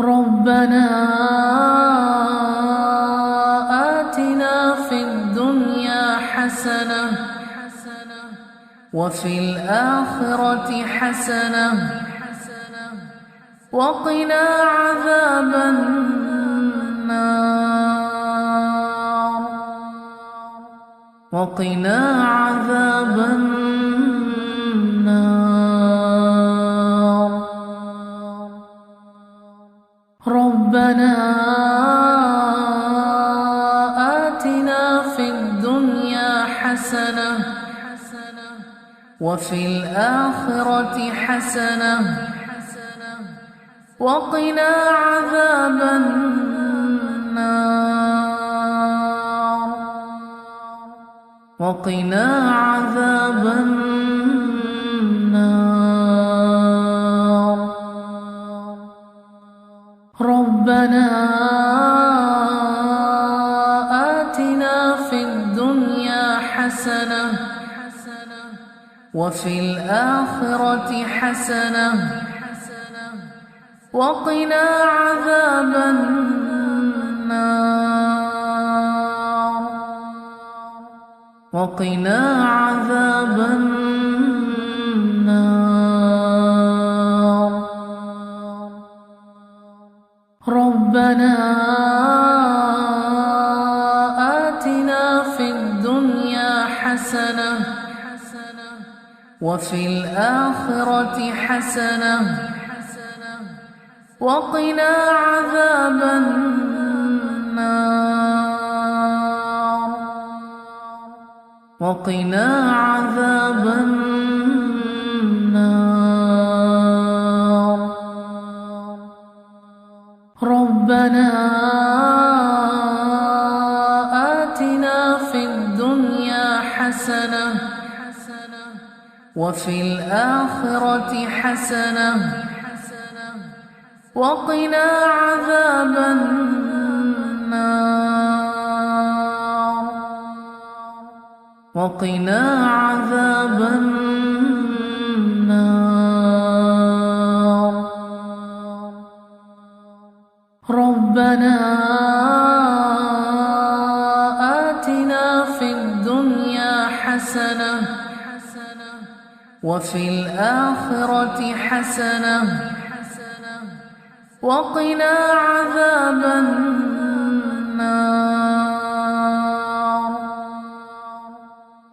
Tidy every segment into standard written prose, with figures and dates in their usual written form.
ربنا آتنا في الدنيا حسنة وفي الآخرة حسنة وقنا عذاب النار وقنا عذاب النار. ربنا آتنا في الدنيا حسنة وفي الآخرة حسنة وقنا عذاب النار وقنا عذاب النار. ربنا آتنا في الدنيا حسنة وفي الآخرة حسنة وقنا عذاب النار وقنا عذاب النار. ربنا آتنا في الدنيا حسنة وفي الآخرة حسنة وقنا عذاب النار وقنا عذاب النار. ربنا آتنا في الدنيا حسنة وفي الآخرة حسنة وقنا عذاب النار وقنا عذاب النار. ربنا آتنا في الدنيا حسنة وفي الآخرة حسنة وقنا عذاب النار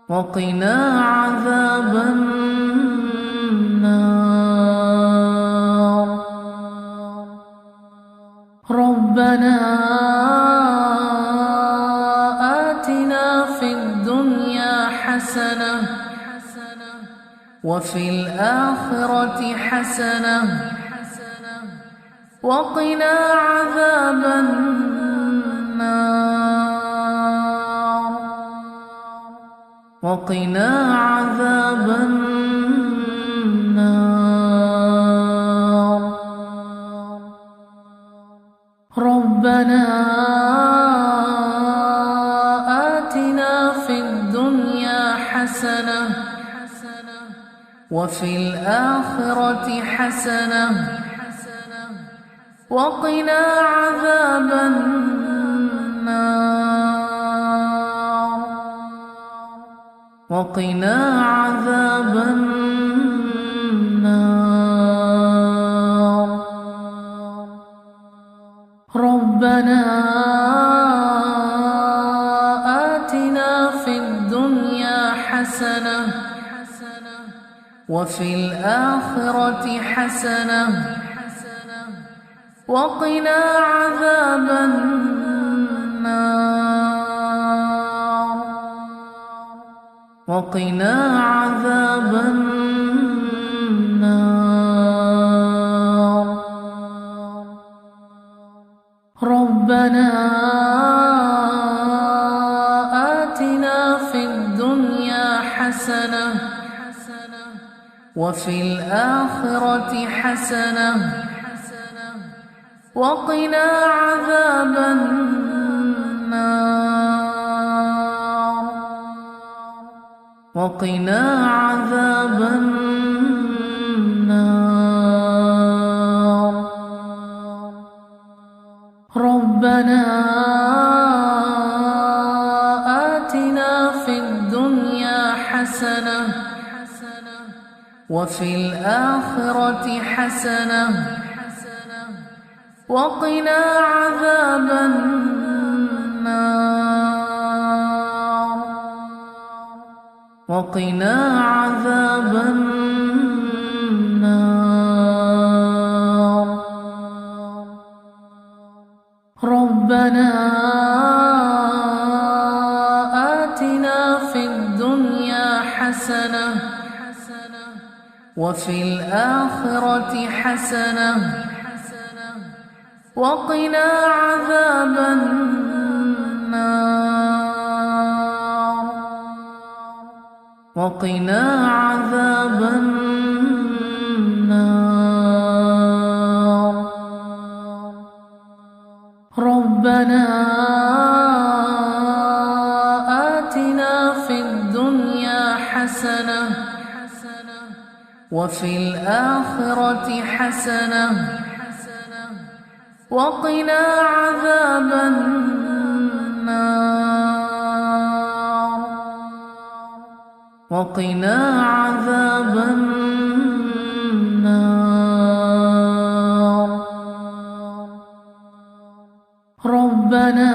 وقنا عذاب النار. ربنا آتنا في الدنيا حسنة وفي الآخرة حسنة وقنا عذاب النار وقنا عذاب النار. ربنا آتنا في الدنيا حسنة وفي الآخرة حسنة وقنا عذاب النار وقنا عذاب النار. ربنا آتنا في الدنيا حسنة وفي الآخرة حسنة وقنا عذاب النار وقنا عذاب النار. ربنا آتنا في الدنيا حسنة وفي الآخرة حسنة وقنا عذاب النار وقنا عذاب النار. ربنا آتنا في الدنيا حسنة وفي الآخرة حسنة وقنا عذاب النار وقنا عذاب النار ربنا آتنا في الدنيا حسنة وفي الآخرة حسنة وقنا عذاب النار وقنا عذاب النار ربنا آتنا في الدنيا حسنة وفي الآخرة حسنة وقنا عذاب النار وقنا عذاب النار ربنا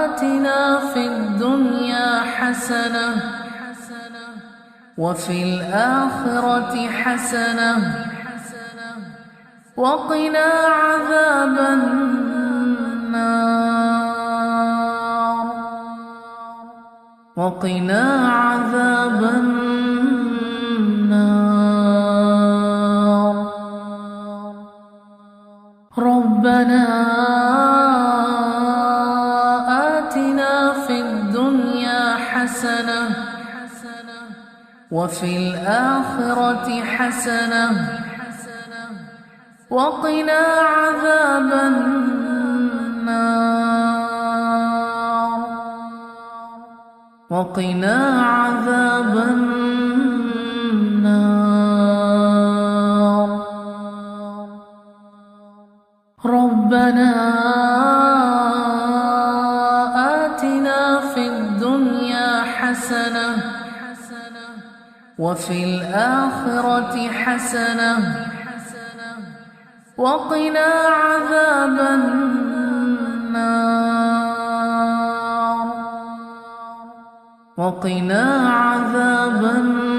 آتنا في الدنيا حسنة وفي الآخرة حسنة وقنا عذاب النار وقنا عذاب النار ربنا آتنا في الدنيا حسنة وفي الآخرة حسنة وقنا عذاب النار وقنا عذاب النار ربنا آتنا في الدنيا حسنة وفي الآخرة حسنة وقنا عذاب النار وقنا عذاب النار